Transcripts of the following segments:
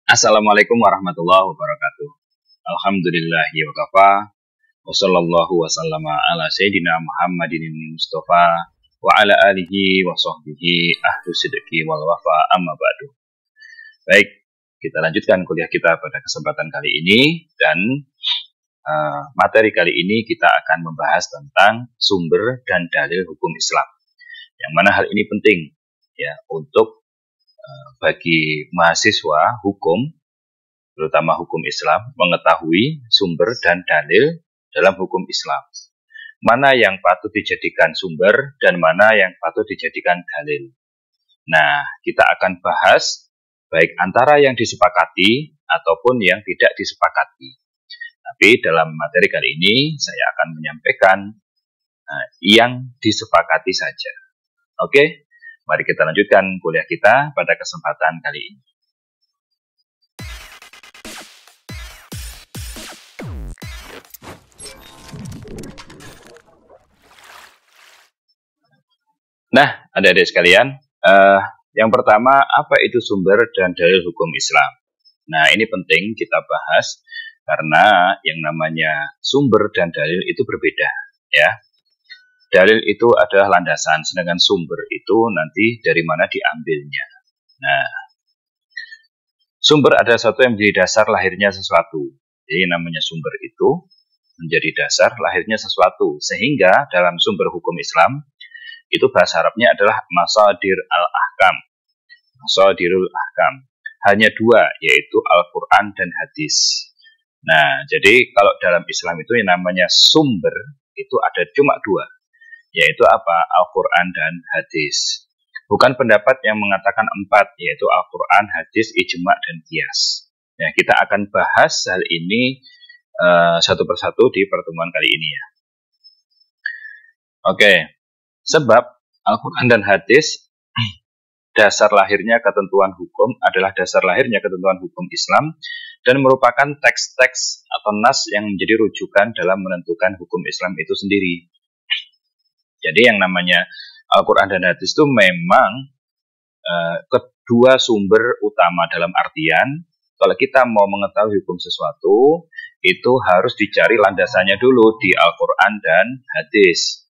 Assalamualaikum warahmatullahi wabarakatuh. Alhamdulillahi wa kafa. Wa sallallahu wa sallama ala sayyidina Muhammadin Mustafa wa ala alihi wa sahbihi ahlu sidqi wal wafa amma ba'du. Baik, kita lanjutkan kuliah kita pada kesempatan kali ini dan materi kali ini kita akan membahas tentang sumber dan dalil hukum Islam. Yang mana hal ini penting ya untuk bagi mahasiswa hukum, terutama hukum Islam, mengetahui sumber dan dalil dalam hukum Islam. Mana yang patut dijadikan sumber dan mana yang patut dijadikan dalil. Nah, kita akan bahas baik antara yang disepakati ataupun yang tidak disepakati. Tapi dalam materi kali ini saya akan menyampaikan yang disepakati saja. Oke? Mari kita lanjutkan kuliah kita pada kesempatan kali ini. Nah, adik-adik sekalian, yang pertama, apa itu sumber dan dalil hukum Islam? Nah, ini penting kita bahas karena yang namanya sumber dan dalil itu berbeda, ya. Dalil itu adalah landasan, sedangkan sumber itu nanti dari mana diambilnya. Nah, sumber adalah sesuatu yang menjadi dasar lahirnya sesuatu. Jadi namanya sumber itu menjadi dasar lahirnya sesuatu. Sehingga dalam sumber hukum Islam, itu bahasa Arabnya adalah masadir al-ahkam. Masadirul ahkam. Hanya dua, yaitu Al-Quran dan hadis. Nah, jadi kalau dalam Islam itu yang namanya sumber, itu ada cuma dua. Yaitu apa? Al-Quran dan hadis. Bukan pendapat yang mengatakan empat, yaitu Al-Quran, hadis, ijma, dan qiyas. Nah, kita akan bahas hal ini satu persatu di pertemuan kali ini ya. Oke, sebab Al-Quran dan hadis dasar lahirnya ketentuan hukum adalah dasar lahirnya ketentuan hukum Islam dan merupakan teks-teks atau nas yang menjadi rujukan dalam menentukan hukum Islam itu sendiri. Jadi yang namanya Al-Quran dan hadis itu memang kedua sumber utama dalam artian kalau kita mau mengetahui hukum sesuatu itu harus dicari landasannya dulu di Al-Quran dan hadis.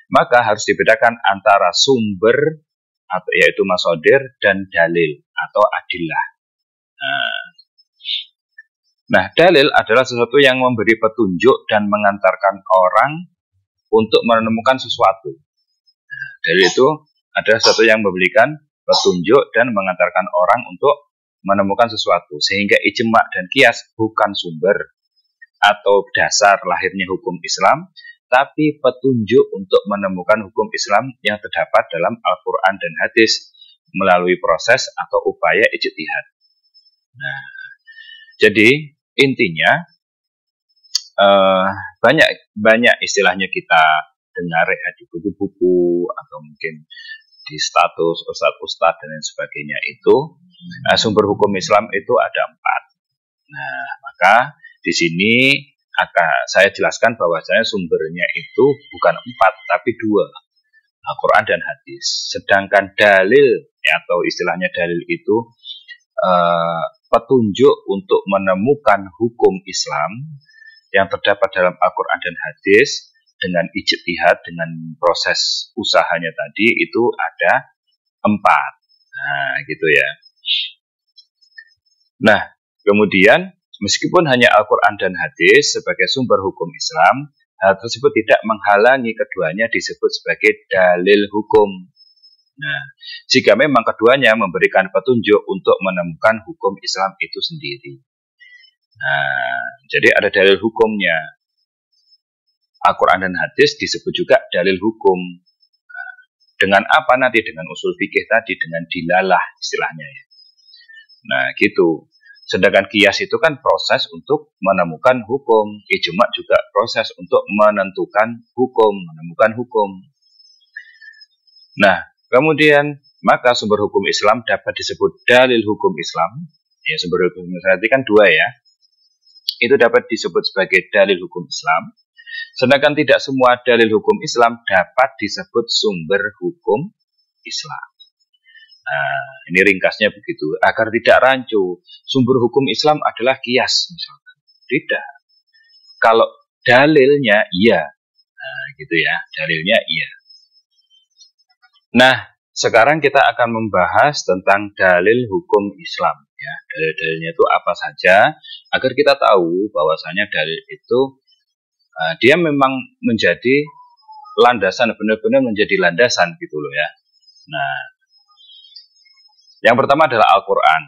Maka harus dibedakan antara sumber atau yaitu masadir dan dalil atau adillah. Nah, dalil adalah sesuatu yang memberi petunjuk dan mengantarkan orang untuk menemukan sesuatu. Dalil itu adalah sesuatu yang memberikan petunjuk dan mengantarkan orang untuk menemukan sesuatu. Sehingga ijma dan qiyas bukan sumber atau dasar lahirnya hukum Islam, tapi petunjuk untuk menemukan hukum Islam yang terdapat dalam Al-Quran dan hadis melalui proses atau upaya ijtihad. Nah, jadi intinya banyak istilahnya kita dengar ya di buku-buku atau mungkin di status ustadz-ustadz dan lain sebagainya itu sumber hukum Islam itu ada 4. Nah, maka di sini akan saya jelaskan bahwasanya sumbernya itu bukan 4 tapi 2, Al-Quran dan hadis. Sedangkan dalil atau istilahnya dalil itu petunjuk untuk menemukan hukum Islam yang terdapat dalam Al-Quran dan hadis dengan ijtihad, dengan proses usahanya tadi itu ada 4. Nah, gitu ya. Nah, kemudian meskipun hanya Al-Quran dan hadis sebagai sumber hukum Islam, hal tersebut tidak menghalangi keduanya disebut sebagai dalil hukum. Nah, jika memang keduanya memberikan petunjuk untuk menemukan hukum Islam itu sendiri. Nah, jadi ada dalil hukumnya. Al-Quran dan hadis disebut juga dalil hukum. Dengan apa nanti? Dengan usul fikih tadi, dengan dilalah istilahnya ya. Nah, gitu. Sedangkan qiyas itu kan proses untuk menemukan hukum. Ijma juga proses untuk menentukan hukum, menemukan hukum. Nah, kemudian maka sumber hukum Islam dapat disebut dalil hukum Islam. Ya, sumber hukum Islam itu kan 2 ya. Itu dapat disebut sebagai dalil hukum Islam. Sedangkan tidak semua dalil hukum Islam dapat disebut sumber hukum Islam. Nah, ini ringkasnya begitu. Agar tidak rancu, sumber hukum Islam adalah kias misalkan. Tidak. Kalau dalilnya iya. Nah, gitu ya. Dalilnya iya. Nah, sekarang kita akan membahas tentang dalil hukum Islam. Ya, dalil-dalilnya itu apa saja, agar kita tahu bahwasanya dalil itu dia memang menjadi landasan, benar-benar menjadi landasan gitu loh ya. Nah, yang pertama adalah Al-Quran.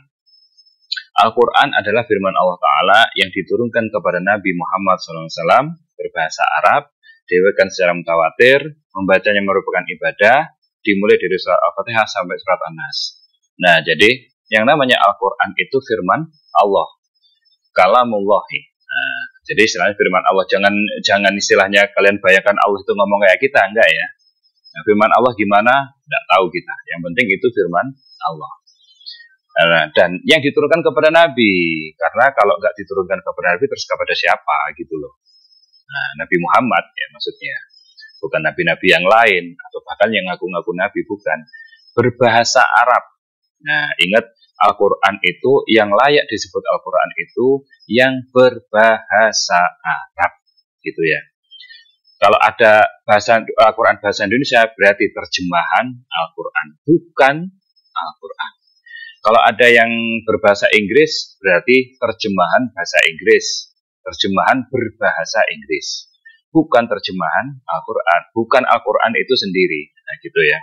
Al-Quran adalah firman Allah Ta'ala yang diturunkan kepada Nabi Muhammad SAW berbahasa Arab, diriwayatkan secara mutawatir, membacanya merupakan ibadah, dimulai dari surat Al-Fatihah sampai surat An-Nas. Nah, jadi yang namanya Al-Quran itu firman Allah, kalamullahi. Nah, jadi istilahnya firman Allah. Jangan istilahnya kalian bayangkan Allah itu ngomong kayak kita, enggak ya. Nah, firman Allah gimana? Enggak tahu kita. Yang penting itu firman Allah. Nah, dan yang diturunkan kepada Nabi, karena kalau enggak diturunkan kepada Nabi, terus kepada siapa gitu loh. Nah, Nabi Muhammad ya maksudnya, bukan nabi-nabi yang lain atau bahkan yang ngaku-ngaku nabi, bukan. Berbahasa Arab. Nah, ingat Al-Quran itu yang layak disebut Al-Quran itu yang berbahasa Arab, gitu ya. Kalau ada bahasa Al-Quran bahasa Indonesia berarti terjemahan Al-Quran, bukan Al-Quran. Kalau ada yang berbahasa Inggris berarti terjemahan bahasa Inggris, terjemahan berbahasa Inggris, bukan terjemahan Al-Quran, bukan Al-Quran itu sendiri. Nah, gitu ya.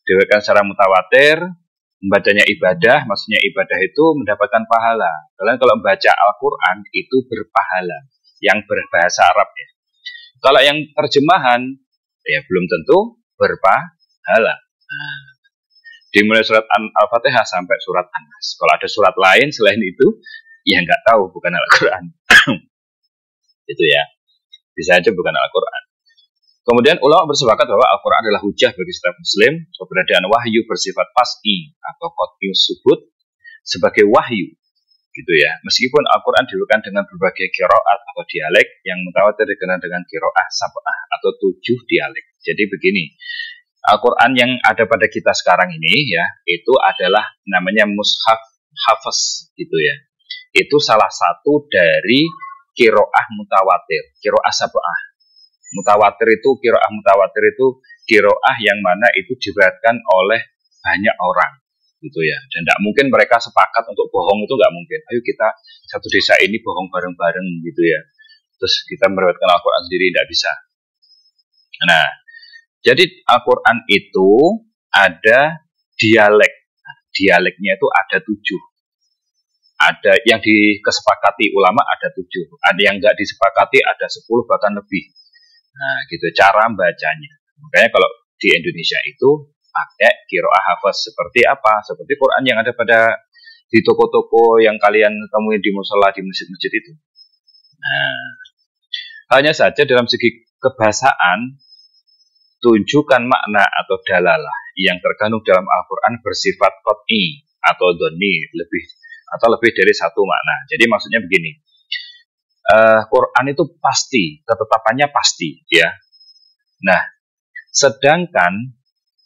Diriwayatkan secara mutawatir, membacanya ibadah, maksudnya ibadah itu mendapatkan pahala. Kalian kalau membaca Al-Quran itu berpahala, yang berbahasa Arab ya. Kalau yang terjemahan, ya belum tentu berpahala. Nah, dimulai surat Al-Fatihah sampai surat An-Nas. Kalau ada surat lain selain itu, ya nggak tahu, bukan Al-Quran. Itu ya, bisa aja bukan Al-Quran. Kemudian ulama bersepakat bahwa Al-Quran adalah hujah bagi setiap muslim. Keberadaan wahyu bersifat pasti atau qat'iyus subut sebagai wahyu, gitu ya. Meskipun Al-Quran dilakukan dengan berbagai qiraat atau dialek yang mutawatir dikenal dengan qiraah sab'ah atau 7 dialek. Jadi begini, Al-Quran yang ada pada kita sekarang ini ya, itu adalah namanya mushaf hafaz, gitu ya. Itu salah satu dari qiraah mutawatir, qiraah sab'ah. Mutawatir itu, qiraah mutawatir itu qiraah yang mana itu diriwayatkan oleh banyak orang, gitu ya. Dan tidak mungkin mereka sepakat untuk bohong, itu nggak mungkin. Ayo kita satu desa ini bohong bareng-bareng, gitu ya. Terus kita meriwayatkan Al-Quran sendiri, tidak bisa. Nah, jadi Al-Quran itu ada dialek. Nah, dialeknya itu ada 7. Ada yang disepakati ulama ada 7. Ada yang nggak disepakati ada 10 bahkan lebih. Nah, gitu cara bacanya. Makanya kalau di Indonesia itu pakai qiraah hafaz seperti apa? Seperti Quran yang ada di toko-toko yang kalian temui di musala, di masjid-masjid itu. Nah, hanya saja dalam segi kebahasaan, tunjukkan makna atau dalalah yang terkandung dalam Al-Quran bersifat qat'i atau dhonni, lebih dari satu makna. Jadi maksudnya begini. Quran itu pasti, ketetapannya pasti ya. Nah, sedangkan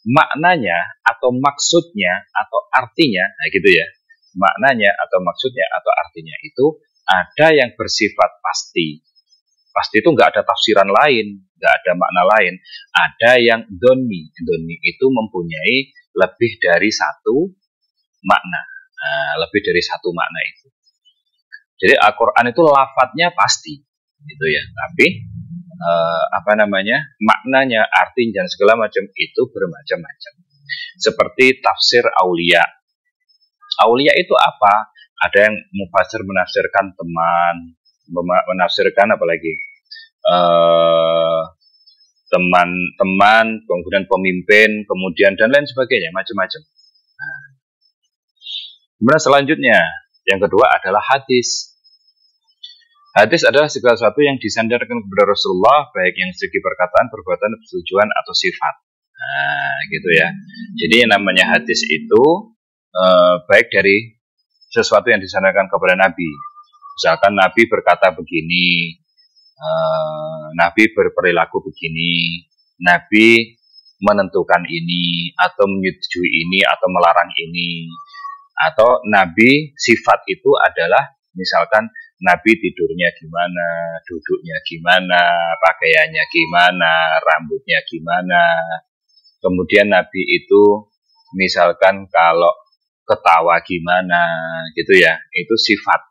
maknanya atau maksudnya atau artinya, nah gitu ya. Maknanya atau maksudnya atau artinya itu ada yang bersifat pasti. Pasti itu nggak ada tafsiran lain, nggak ada makna lain. Ada yang dhonni. Dhonni itu mempunyai lebih dari satu makna. Nah, lebih dari satu makna itu. Jadi Al-Quran itu lafadznya pasti, gitu ya. Tapi maknanya, artinya dan segala macam itu bermacam-macam. Seperti tafsir aulia. Aulia itu apa? Ada yang mufassir menafsirkan teman, menafsirkan apalagi teman-teman, kemudian pemimpin, kemudian dan lain sebagainya, macam-macam. Nah, kemudian selanjutnya, yang kedua adalah hadis. Hadis adalah segala sesuatu yang disandarkan kepada Rasulullah, baik yang segi perkataan, perbuatan, persetujuan, atau sifat. Nah, gitu ya. Jadi yang namanya hadis itu baik dari sesuatu yang disandarkan kepada Nabi. Misalkan Nabi berkata begini, Nabi berperilaku begini, Nabi menentukan ini atau menyetujui ini atau melarang ini, atau Nabi sifat itu adalah misalkan Nabi tidurnya gimana, duduknya gimana, pakaiannya gimana, rambutnya gimana. Kemudian Nabi itu misalkan kalau ketawa gimana gitu ya, itu sifat.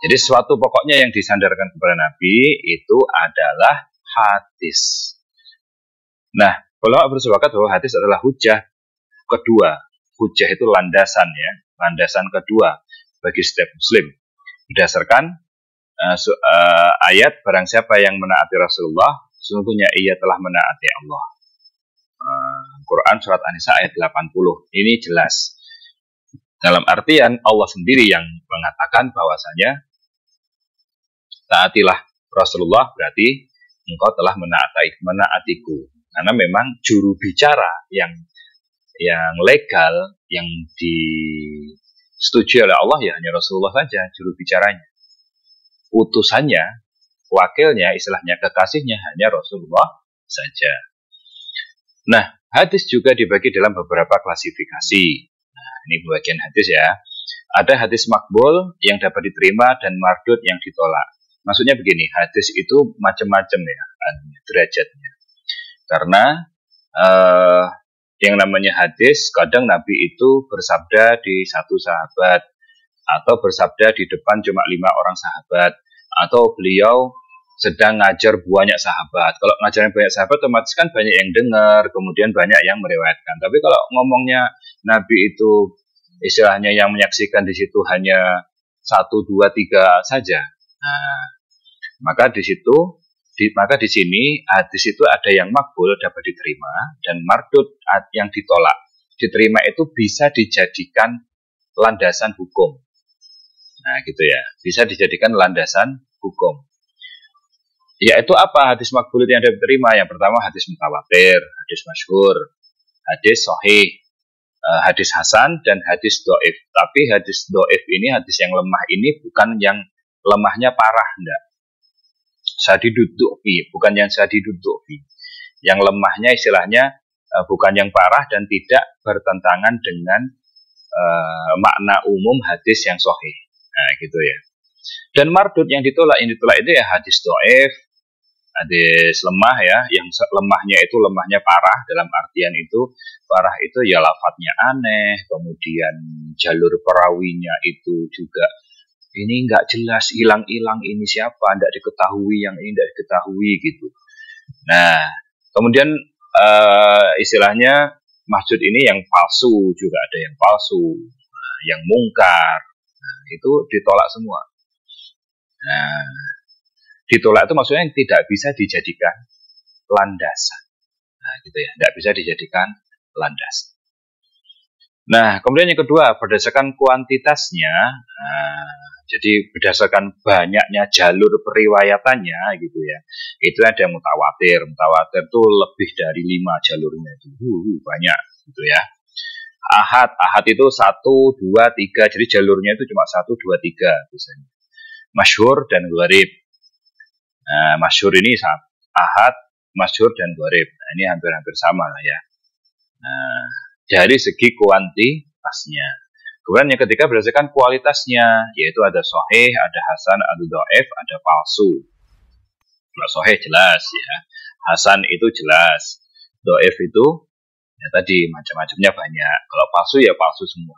Jadi sesuatu pokoknya yang disandarkan kepada Nabi itu adalah hadis. Nah, ulama bersepakat bahwa hadis adalah hujah kedua. Hujah itu landasan ya, landasan kedua bagi setiap muslim. Berdasarkan ayat, barang siapa yang menaati Rasulullah, sesungguhnya ia telah menaati Allah. Quran surat An-Nisa ayat 80. Ini jelas. Dalam artian Allah sendiri yang mengatakan bahwasanya taatilah Rasulullah berarti engkau telah menaatiku. Karena memang juru bicara yang legal, yang disetujui oleh Allah ya hanya Rasulullah saja juru bicaranya. Utusannya, wakilnya, istilahnya kekasihnya hanya Rasulullah saja. Nah, hadis juga dibagi dalam beberapa klasifikasi. Nah, ini bagian hadis ya. Ada hadis makbul yang dapat diterima dan mardud yang ditolak. Maksudnya begini, hadis itu macam-macam ya derajatnya. Karena yang namanya hadis, kadang Nabi itu bersabda di satu sahabat, atau bersabda di depan cuma 5 orang sahabat, atau beliau sedang ngajar banyak sahabat. Kalau ngajarin banyak sahabat, otomatis kan banyak yang dengar, kemudian banyak yang meriwayatkan. Tapi kalau ngomongnya Nabi itu istilahnya yang menyaksikan di situ hanya 1, 2, 3 saja. Nah, maka di sini hadis itu ada yang makbul dapat diterima dan mardud yang ditolak. Diterima itu bisa dijadikan landasan hukum. Nah, gitu ya. Bisa dijadikan landasan hukum. Yaitu apa hadis makbul yang dapat diterima? Yang pertama hadis mutawatir, hadis masyhur, hadis sahih, hadis hasan dan hadis dhaif. Tapi hadis dhaif ini, hadis yang lemah ini bukan yang lemahnya parah, enggak. Sadidud du'fi, bukan yang sadidud du'fi. Yang lemahnya istilahnya bukan yang parah dan tidak bertentangan dengan makna umum hadis yang sahih. Nah, gitu ya. Dan mardud yang ditolak itu ya hadis dhaif, hadis lemah ya, yang lemahnya itu lemahnya parah, dalam artian itu parah itu ya lafadznya aneh, kemudian jalur perawinya itu juga ini nggak jelas, hilang-hilang ini siapa, nggak diketahui, yang ini nggak diketahui gitu. Nah, kemudian istilahnya maksud ini yang palsu juga ada yang palsu, yang mungkar, nah, itu ditolak semua. Nah, ditolak itu maksudnya yang tidak bisa dijadikan landasan. Nah, gitu ya, tidak bisa dijadikan landasan. Nah, kemudian yang kedua, berdasarkan kuantitasnya, jadi berdasarkan banyaknya jalur periwayatannya gitu ya. Itu ada yang mutawatir. Mutawatir itu lebih dari 5 jalurnya itu. Banyak gitu ya. Ahad itu 1, 2, 3. Jadi jalurnya itu cuma 1, 2, 3 biasanya. Masyhur dan gharib. Nah, masyhur ini ahad, masyhur dan gharib. Nah, ini hampir-hampir sama lah ya. Nah, dari segi kuantitasnya. Kemudian yang ketiga berdasarkan kualitasnya, yaitu ada sahih, ada hasan, ada dhaif, ada palsu. Kalau sahih jelas ya, hasan itu jelas, dhaif itu ya tadi macam-macamnya banyak. Kalau palsu ya palsu semua.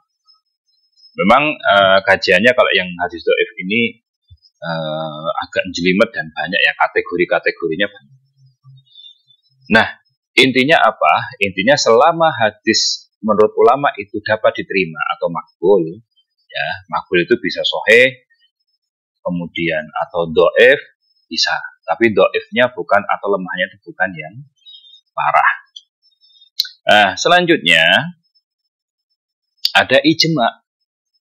Memang kajiannya kalau yang hadis dhaif ini agak jelimet dan banyak yang kategori-kategorinya banyak. Nah, intinya apa? Intinya selama hadis menurut ulama itu dapat diterima atau makbul, ya makbul itu bisa sahih, kemudian atau dhaif bisa, tapi dhaifnya bukan atau lemahnya itu bukan yang parah. Nah, selanjutnya ada ijma.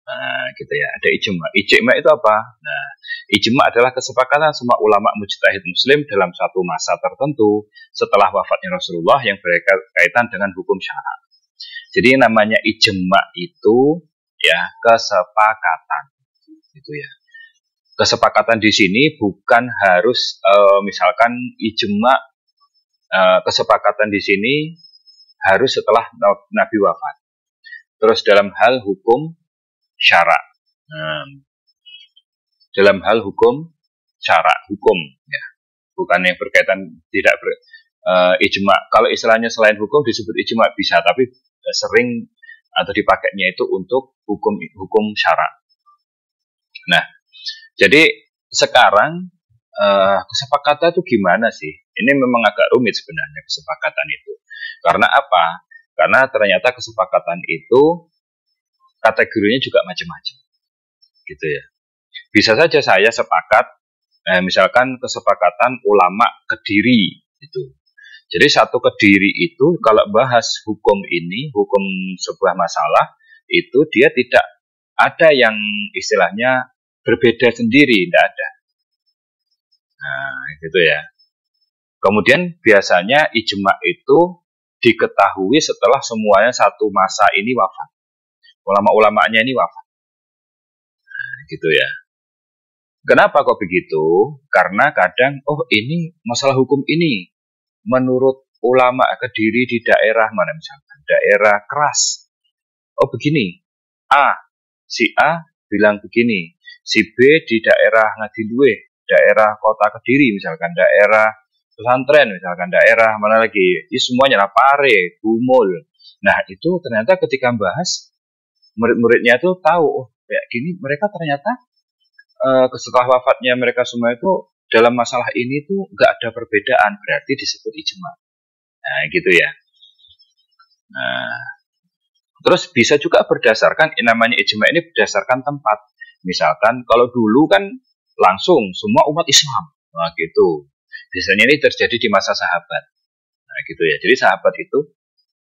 Nah, gitu ya, ada ijma. Ijma itu apa? Nah, ijma adalah kesepakatan semua ulama mujtahid muslim dalam satu masa tertentu setelah wafatnya Rasulullah yang berkaitan dengan hukum syara. Jadi namanya ijma itu ya kesepakatan, gitu ya. Kesepakatan di sini bukan harus misalkan ijma kesepakatan di sini harus setelah Nabi wafat. Terus dalam hal hukum syara. Dalam hal hukum syara, hukum ya. Bukan yang berkaitan tidak ijma. Kalau istilahnya selain hukum disebut ijma bisa, tapi sering atau dipakainya itu untuk hukum syara. Nah, jadi sekarang kesepakatan itu gimana sih? Ini memang agak rumit sebenarnya kesepakatan itu. Karena apa? Karena ternyata kesepakatan itu kategorinya juga macam-macam, gitu ya. Bisa saja saya sepakat, misalkan kesepakatan ulama Kediri, gitu. Jadi satu Kediri itu kalau bahas hukum ini, hukum sebuah masalah, itu dia tidak ada yang istilahnya berbeda sendiri, tidak ada. Nah, gitu ya. Kemudian biasanya ijma itu diketahui setelah semuanya satu masa ini wafat. Ulama-ulamanya ini wafat. Nah, gitu ya. Kenapa kok begitu? Karena kadang, ini masalah hukum ini menurut ulama Kediri di daerah mana misalkan, daerah Keras. Begini, si A bilang begini, si B di daerah Ngadiluwe, daerah kota Kediri misalkan, daerah pesantren misalkan, daerah mana lagi, ini semuanya lah, Pare, Gumul. Nah itu ternyata ketika bahas, murid-muridnya tuh tahu, kayak gini mereka ternyata setelah wafatnya mereka semua itu dalam masalah ini tuh nggak ada perbedaan, berarti disebut ijma. Nah gitu ya. Nah, terus bisa juga berdasarkan, namanya ijma ini berdasarkan tempat. Misalkan kalau dulu kan langsung semua umat Islam, nah gitu. Biasanya ini terjadi di masa sahabat. Nah gitu ya. Jadi sahabat itu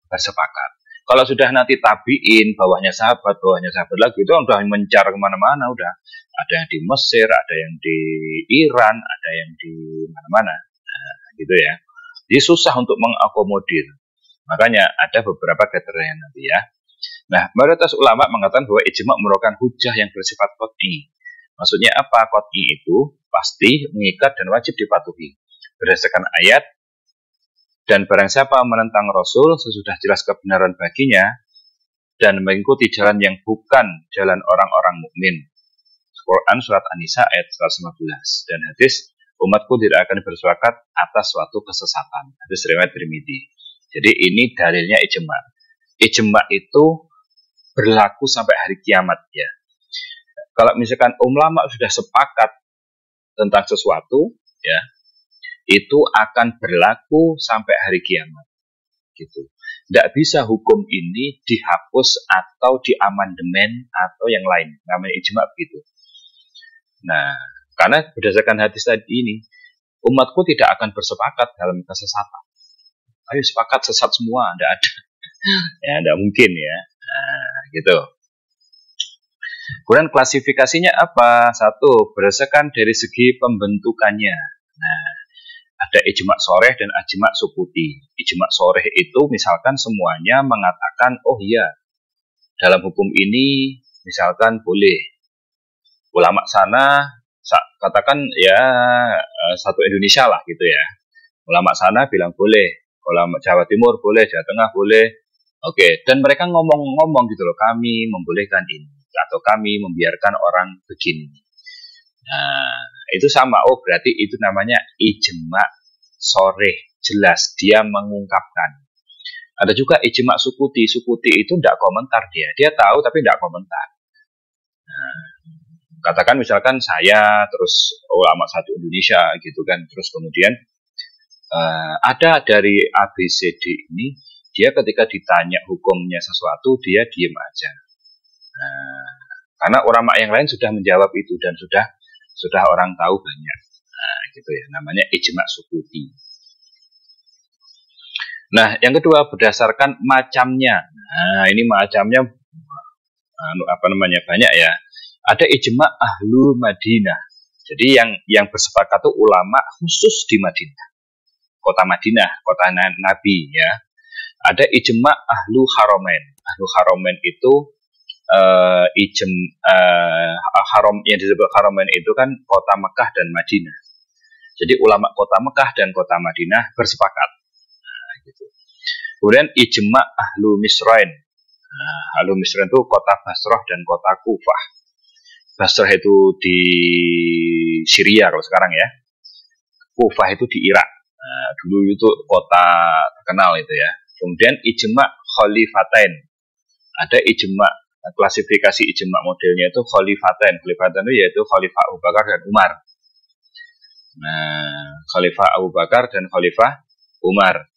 bersepakat. Kalau sudah nanti tabiin, bawahnya sahabat lagi, itu udah mencar kemana-mana, udah. Ada yang di Mesir, ada yang di Iran, ada yang di mana-mana. Nah, gitu ya. Jadi susah untuk mengakomodir. Makanya ada beberapa kriteria nanti ya. Nah, mayoritas ulama mengatakan bahwa ijma merupakan hujah yang bersifat qat'i. Maksudnya apa? Qat'i itu pasti, mengikat dan wajib dipatuhi berdasarkan ayat, dan barang siapa menentang Rasul sesudah jelas kebenaran baginya dan mengikuti jalan yang bukan jalan orang-orang mukmin. Quran surat An-Nisa ayat 115. Dan hadis, umatku tidak akan bersepakat atas suatu kesesatan. Hadis riwayat Tirmidzi. Jadi ini dalilnya ijma. Ijma itu berlaku sampai hari kiamat ya. Kalau misalkan ulama sudah sepakat tentang sesuatu ya, itu akan berlaku sampai hari kiamat. Gitu. Tidak bisa hukum ini dihapus atau diamandemen atau yang lain. Namanya ijma begitu. Nah, karena berdasarkan hadis tadi ini, umatku tidak akan bersepakat dalam kesesatan. Ayo sepakat sesat semua, tidak ada. Ya, tidak mungkin ya. Nah, gitu. Kemudian klasifikasinya apa? Satu, berdasarkan dari segi pembentukannya. Nah, ada ijma shoreh dan ijma sukuti. Ijma shoreh itu misalkan semuanya mengatakan, oh iya, dalam hukum ini misalkan boleh. Ulama sana katakan ya satu Indonesia lah gitu ya. Ulama sana bilang boleh, ulama Jawa Timur boleh, Jawa Tengah boleh. Oke, dan mereka ngomong-ngomong gitu loh, kami membolehkan ini atau kami membiarkan orang begini. Nah, itu sama. Oh, berarti itu namanya ijma shoreh, jelas dia mengungkapkan. Ada juga ijma sukuti. Sukuti itu tidak komentar dia tahu tapi tidak komentar. Nah, katakan misalkan saya terus ulama satu Indonesia gitu kan, terus kemudian ada dari ABCD ini, dia ketika ditanya hukumnya sesuatu dia diem aja. Nah, karena ulama yang lain sudah menjawab itu dan sudah orang tahu banyak. Nah, gitu ya, namanya ijma sukuti. Nah, yang kedua berdasarkan macamnya. Nah, ini macamnya banyak ya. Ada ijma ahlu Madinah. Jadi yang bersepakat itu ulama khusus di Madinah. Kota Madinah, kota Nabi ya. Ada ijma ahlu Haromen. Ahlu Haromen itu haram yang disebut Haromen itu kan kota Mekah dan Madinah. Jadi ulama kota Mekah dan kota Madinah bersepakat. gitu. Kemudian ijma ahlu Misrain. Nah, ahlu Misrain itu kota Basrah dan kota Kufah. Basrah itu di Syria kalau sekarang ya. Kufah itu di Irak. Nah, dulu itu kota terkenal itu ya. Kemudian ijma khalifatain. Ada ijma, klasifikasi ijma modelnya itu khalifatain. Khalifatain itu yaitu Khalifah Abu Bakar dan Umar. Nah, Khalifah Abu Bakar dan Khalifah Umar.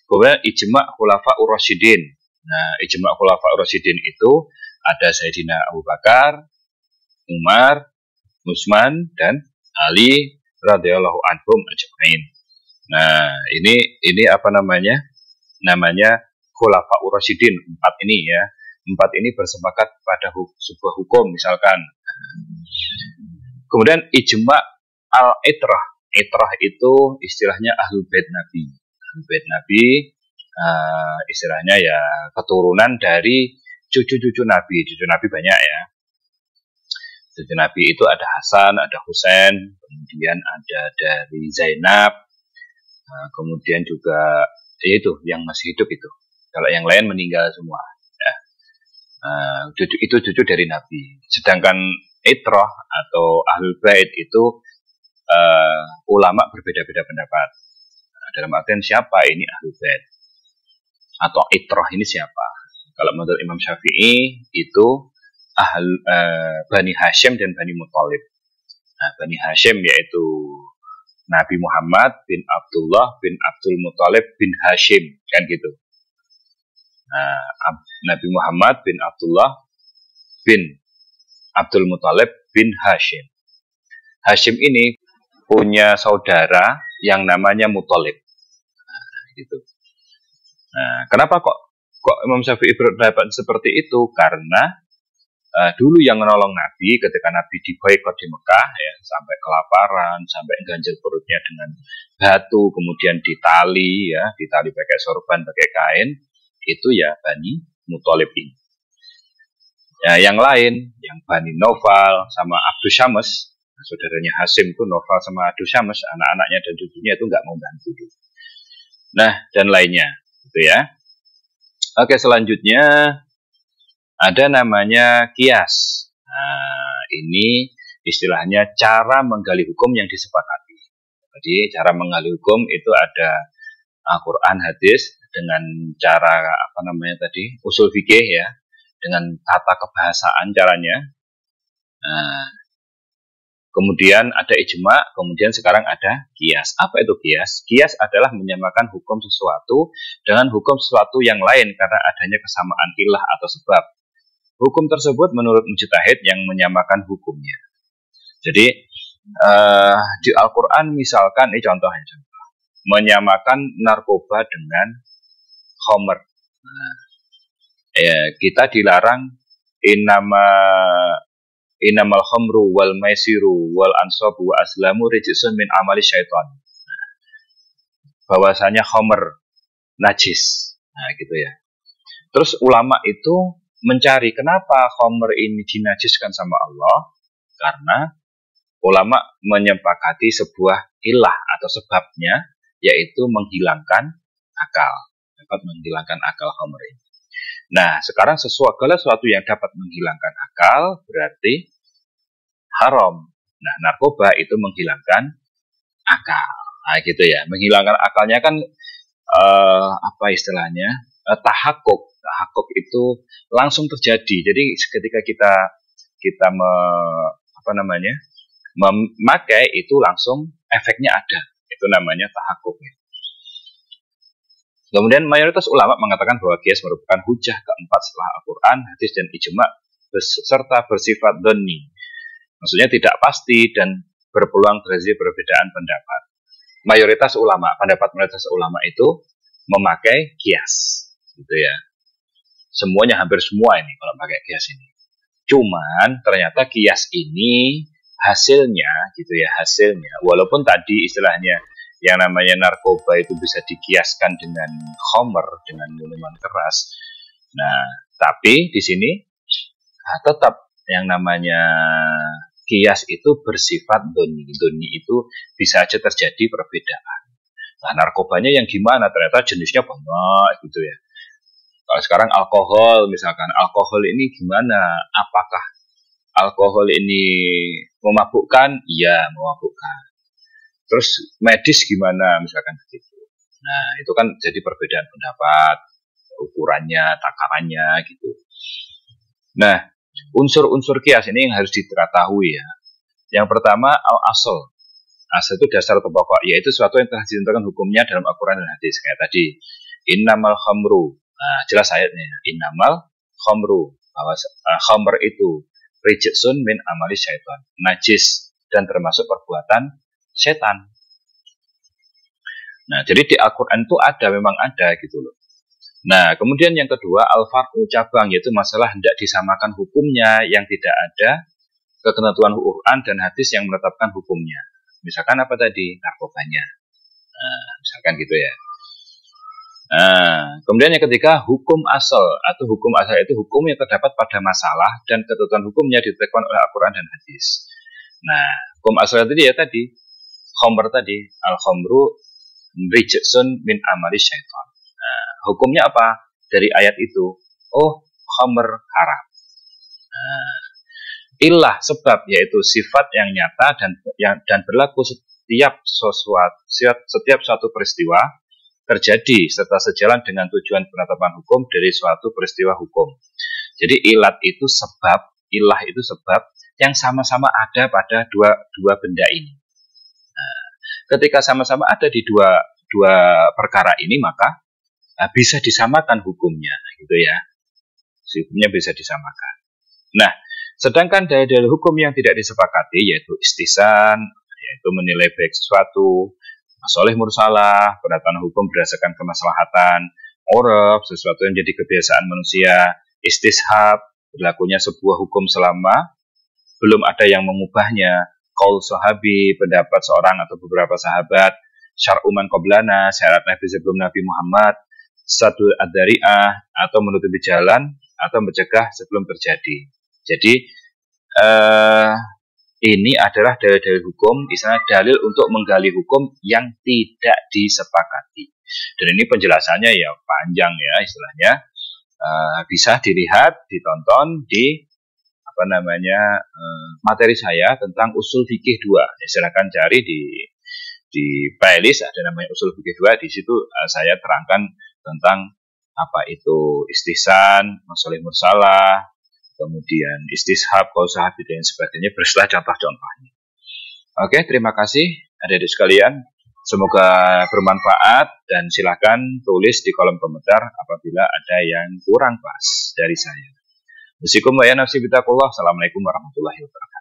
Kemudian ijma khulafa ur-rasyidin. Nah, ijma khulafa ur-rasyidin itu ada Sayyidina Abu Bakar, Umar, Utsman dan Ali radhiyallahu anhum ajmain. Nah, ini apa namanya? Namanya khulafa ur-rasyidin, 4 ini ya. 4 ini bersepakat pada sebuah hukum misalkan. Kemudian ijma al-itrah. Itrah itu istilahnya ahlul bait Nabi. Ahlul bait Nabi istilahnya ya keturunan dari cucu-cucu Nabi. Cucu Nabi banyak ya. Cucu Nabi itu ada Hasan, ada Husain, kemudian ada dari Zainab, kemudian juga itu yang masih hidup itu. Kalau yang lain meninggal semua. Ya. Itu cucu dari Nabi. Sedangkan itrah atau ahlul bait itu ulama berbeda-beda pendapat. Dalam artian siapa ini ahlul bait atau itrah ini siapa? Kalau menurut Imam Syafi'i itu Bani Hashim dan Bani Muthalib. Nah, Bani Hashim yaitu Nabi Muhammad bin Abdullah bin Abdul Muthalib bin Hashim, kan gitu. Nah, Nabi Muhammad bin Abdullah bin Abdul Muthalib bin Hashim. Hashim ini punya saudara yang namanya Muthalib. Nah, gitu. Nah, kenapa kok Imam Syafi'i berpendapat seperti itu? Karena dulu yang menolong Nabi ketika Nabi diboikot di Mekah ya, sampai kelaparan, sampai ganjil perutnya dengan batu, kemudian ditali pakai sorban, pakai kain, itu ya Bani Muthalib ini. Ya, yang lain, yang Bani Naufal sama Abdus Syams, saudaranya Hashim itu Naufal sama Abdus Syams, anak-anaknya dan cucunya itu nggak mau bantu. Nah, dan lainnya, gitu ya. Oke, selanjutnya ada namanya kias. Nah, ini istilahnya cara menggali hukum yang disepakati. Jadi cara menggali hukum itu ada Al-Quran, hadis dengan cara usul fikih ya, dengan tata kebahasaan caranya. Nah, kemudian ada ijma, kemudian sekarang ada kias. Apa itu kias? Kias adalah menyamakan hukum sesuatu dengan hukum sesuatu yang lain karena adanya kesamaan ilah atau sebab. Hukum tersebut menurut mujtahid yang menyamakan hukumnya. Jadi di Al-Quran misalkan, ini contohnya, menyamakan narkoba dengan khamr. Nah, kita dilarang innamal khamru wal maisiru wal ansabu wa aslamu rijsun min amali syaitan. Nah, bahwasanya khamr najis. Nah, gitu ya. Terus ulama itu mencari kenapa khamr ini dinajiskan sama Allah, karena ulama menyepakati sebuah ilah atau sebabnya, yaitu menghilangkan akal, dapat menghilangkan akal khamr ini. Nah, sekarang segala sesuatu yang dapat menghilangkan akal berarti haram. Nah, narkoba itu menghilangkan akal. Nah, gitu ya. Menghilangkan akalnya kan apa istilahnya? Tahakkuk. Tahakkuk itu langsung terjadi. Jadi ketika kita memakai itu langsung efeknya ada. Itu namanya tahakkuk. Kemudian mayoritas ulama mengatakan bahwa qiyas merupakan hujah keempat setelah Al-Quran, hadis dan ijma serta bersifat dhanni. Maksudnya tidak pasti dan berpeluang terjadi perbedaan pendapat. Pendapat mayoritas ulama itu memakai qiyas, gitu ya. Semuanya, hampir semua ini kalau pakai qiyas ini. Cuman ternyata qiyas ini hasilnya, walaupun tadi istilahnya yang namanya narkoba itu bisa dikiaskan dengan khamr, dengan minuman keras. Nah, tapi di sini tetap yang namanya qiyas itu bersifat dhanni. Dhanni itu bisa aja terjadi perbedaan. Nah, narkobanya yang gimana? Ternyata jenisnya banyak gitu ya. Kalau sekarang alkohol, misalkan alkohol ini gimana? Apakah alkohol ini memabukkan? Iya, memabukkan. Terus medis gimana? Misalkan begitu. Nah, itu kan jadi perbedaan pendapat, ukurannya, takarannya gitu. Nah, unsur-unsur kias ini yang harus diketahui ya. Yang pertama, al-asl. Asal itu dasar atau pokok, yaitu sesuatu yang telah ditentukan hukumnya dalam Al-Quran dan hadis. Kayak tadi, innamal khamru. Nah, jelas ayatnya. Innamal khamru. Bahwa khamr itu rijsun min amali syaitan. Najis dan termasuk perbuatan setan. Nah, jadi di Al-Quran itu ada, memang ada gitu loh. Nah, kemudian yang kedua, al-far'u cabang, yaitu masalah hendak disamakan hukumnya yang tidak ada ketentuan Quran dan hadis yang menetapkan hukumnya. Misalkan apa tadi? Narkobanya. Nah, misalkan gitu ya. Nah, kemudian yang ketiga, hukum asal atau hukum asal itu hukum yang terdapat pada masalah dan ketentuan hukumnya ditetapkan oleh Al-Quran dan hadis. Nah, hukum asal tadi ya tadi, khamr tadi, al-khamru rijsun min amali syaitan. Nah, hukumnya apa? Dari ayat itu, oh, khamr haram. Nah, ilah sebab yaitu sifat yang nyata dan berlaku setiap suatu peristiwa terjadi serta sejalan dengan tujuan penetapan hukum dari suatu peristiwa hukum. Jadi ilah itu sebab yang sama-sama ada pada dua benda ini. Nah, ketika sama-sama ada di dua perkara ini, maka bisa disamakan hukumnya, gitu ya. Hukumnya bisa disamakan. Nah, sedangkan dalil hukum yang tidak disepakati yaitu istihsan, yaitu menilai baik sesuatu, masalih mursalah, penetapan hukum berdasarkan kemaslahatan, uruf, sesuatu yang jadi kebiasaan manusia, istishab, berlakunya sebuah hukum selama belum ada yang mengubahnya, qaul sahabi, pendapat seorang atau beberapa sahabat, syar'u man qablana, syarat Nabi sebelum Nabi Muhammad, sadul ad-dari'ah, atau menutupi jalan atau mencegah sebelum terjadi. Jadi ini adalah dalil-dalil hukum, istilah dalil untuk menggali hukum yang tidak disepakati. Dan ini penjelasannya ya panjang ya istilahnya, bisa dilihat, ditonton di materi saya tentang usul fikih 2. Ya, silakan cari di playlist ada namanya usul fikih 2. Di situ saya terangkan tentang apa itu istihsan, masalih mursalah, kemudian istishab, qaul sahabi dan sebagainya beserta contoh-contohnya. Oke, terima kasih adik-adik sekalian. Semoga bermanfaat dan silakan tulis di kolom komentar apabila ada yang kurang pas dari saya. Assalamualaikum warahmatullahi wabarakatuh.